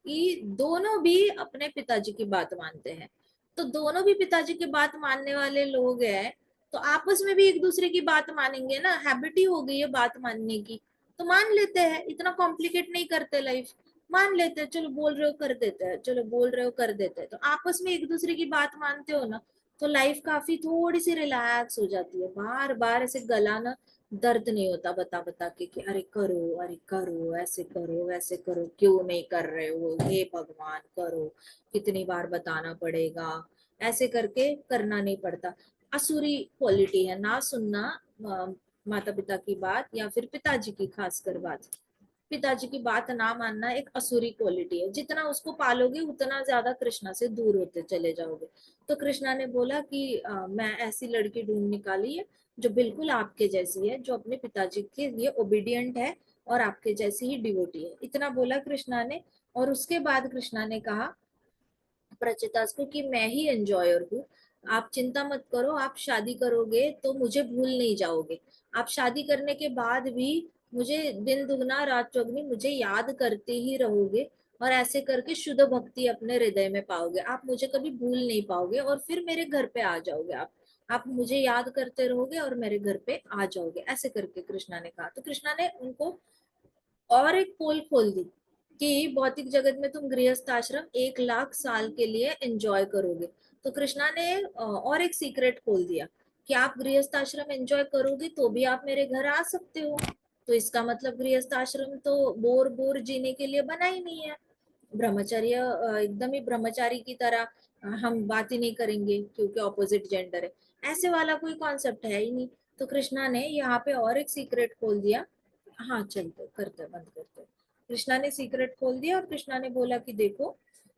कि दोनों भी अपने पिताजी की बात मानते हैं। तो दोनों भी पिताजी की बात मानने वाले लोग हैं, तो आपस में भी एक दूसरे की बात मानेंगे ना, हैबिट ही हो गई है बात मानने की, तो मान लेते हैं, इतना कॉम्प्लिकेट नहीं करते लाइफ, मान लेते हैं, चलो बोल रहे हो कर देते हैं, चलो बोल रहे हो कर देते हैं। तो आपस में एक दूसरे की बात मानते हो ना, तो लाइफ काफी थोड़ी सी रिलैक्स हो जाती है, बार बार ऐसे गला ना दर्द नहीं होता बता बता के कि अरे करो, ऐसे करो वैसे करो, क्यों नहीं कर रहे हो, हे भगवान करो, कितनी बार बताना पड़ेगा, ऐसे करके करना नहीं पड़ता। असुरी क्वालिटी है ना सुनना माता पिता की बात, या फिर पिताजी की खासकर बात, पिताजी की बात ना मानना एक असुरी क्वालिटी है। जितना उसको पालोगे उतना ज्यादा कृष्णा से दूर होते चले जाओगे। तो कृष्णा ने बोला कि मैं ऐसी लड़की ढूंढ निकाली है जो बिल्कुल आपके जैसी है, जो अपने पिताजी के लिए ओबीडियंट है और आपके जैसी ही डिवोटी है, इतना बोला कृष्णा ने। और उसके बाद कृष्णा ने कहा प्रचितास को कि मैं ही एंजॉयर हूँ, आप चिंता मत करो, आप शादी करोगे तो मुझे भूल नहीं जाओगे, आप शादी करने के बाद भी मुझे दिन दुगना रात चौगनी मुझे याद करते ही रहोगे, और ऐसे करके शुद्ध भक्ति अपने हृदय में पाओगे, आप मुझे कभी भूल नहीं पाओगे, और फिर मेरे घर पे आ जाओगे, आप मुझे याद करते रहोगे और मेरे घर पे आ जाओगे, ऐसे करके कृष्णा ने कहा। तो कृष्णा ने उनको और एक पोल खोल दी कि भौतिक जगत में तुम गृहस्थ आश्रम 1 लाख साल के लिए एंजॉय करोगे। तो कृष्णा ने और एक सीक्रेट खोल दिया कि आप गृहस्थ आश्रम एंजॉय करोगे तो भी आप मेरे घर आ सकते हो। तो इसका मतलब गृहस्थ आश्रम तो बोर बोर जीने के लिए बना ही नहीं है, ब्रह्मचर्य एकदम ही ब्रह्मचारी की तरह हम बात ही नहीं करेंगे क्योंकि ऑपोजिट जेंडर है, ऐसे वाला कोई कॉन्सेप्ट है ही नहीं। तो कृष्णा ने यहाँ पे और एक सीक्रेट खोल दिया। हाँ चलते करते बंद करते। कृष्णा ने सीक्रेट खोल दिया और कृष्णा ने बोला कि देखो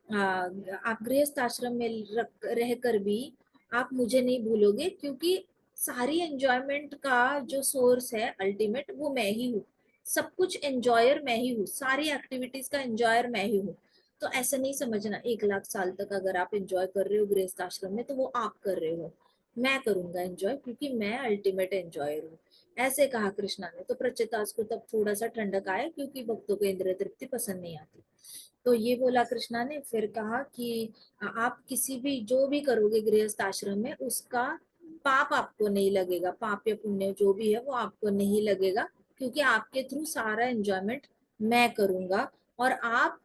आप गृहस्थ आश्रम में रहकर भी आप मुझे नहीं भूलोगे, क्योंकि सारी एंजॉयमेंट का जो सोर्स है अल्टीमेट वो मैं ही हूँ, सब कुछ एंजॉयर मैं ही हूँ, सारी एक्टिविटीज का एंजॉयर मैं ही हूँ। तो ऐसा नहीं समझना 1 लाख साल तक अगर आप एंजॉय कर रहे हो गृहस्थ आश्रम में तो वो आप कर रहे हो, मैं करूंगा एंजॉय, क्योंकि मैं अल्टीमेट एंजॉयर हूँ। ऐसे कहा कृष्णा ने। तो प्रचितास को तब थोड़ा सा ठंडक आया, क्योंकि भक्तों को इंद्रिय तृप्ति पसंद नहीं आती। तो ये बोला कृष्णा ने। फिर कहा कि आप किसी भी जो भी करोगे गृहस्थ आश्रम में, उसका पाप आपको नहीं लगेगा, पाप या पुण्य जो भी है वो आपको नहीं लगेगा, क्योंकि आपके थ्रू सारा एंजॉयमेंट मैं करूंगा, और आप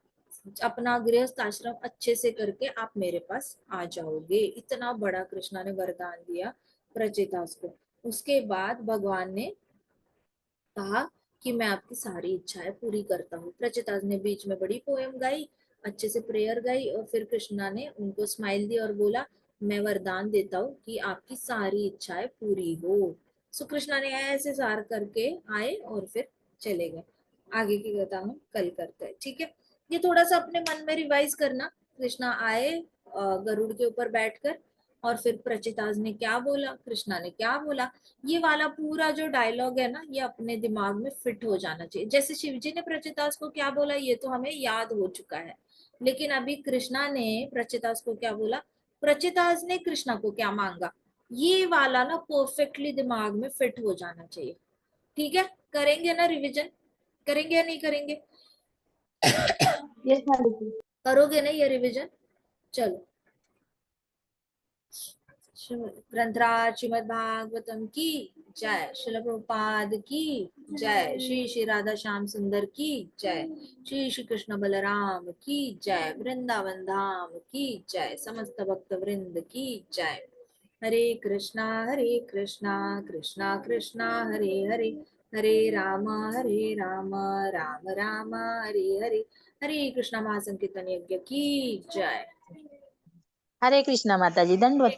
अपना गृहस्थ आश्रम अच्छे से करके आप मेरे पास आ जाओगे। इतना बड़ा कृष्णा ने वरदान दिया प्रचेतास को। उसके बाद भगवान ने कहा कि मैं आपकी सारी इच्छाएं पूरी करता हूँ। प्रचेतास ने बीच में बड़ी पोएम गाई, अच्छे से प्रेयर गाई, और फिर कृष्णा ने उनको स्माइल दी और बोला, मैं वरदान देता हूँ कि आपकी सारी इच्छाएं पूरी हो। सो कृष्णा ने ऐसे सार करके आए और फिर चले गए। आगे की कथा हम कल करते हैं, ठीक है। ये थोड़ा सा अपने मन में रिवाइज करना। कृष्णा आए गरुड़ के ऊपर बैठकर, और फिर प्रचितास ने क्या बोला, कृष्णा ने क्या बोला, ये वाला पूरा जो डायलॉग है ना, ये अपने दिमाग में फिट हो जाना चाहिए। जैसे शिवजी ने प्रचितास को क्या बोला ये तो हमें याद हो चुका है, लेकिन अभी कृष्णा ने प्रचितास को क्या बोला, प्रचितास ने कृष्णा को क्या मांगा, ये वाला ना परफेक्टली दिमाग में फिट हो जाना चाहिए। ठीक है, करेंगे ना रिवीजन, करेंगे या नहीं करेंगे? यस माताजी। करोगे ना ये रिवीजन? चलो, ग्रंथराज श्रीमद् भागवतम की जय, श्रील प्रभुपाद की जय, श्री श्री राधा श्याम सुंदर की जय, श्री श्री कृष्ण बलराम की जय, वृंदावन धाम की जय, समस्त भक्त वृंद की जय। हरे कृष्णा कृष्णा कृष्णा हरे हरे, हरे राम राम राम हरे हरे। हरे कृष्णा महासंकीर्तन यज्ञ की जय। हरे कृष्णा माताजी, दंडवत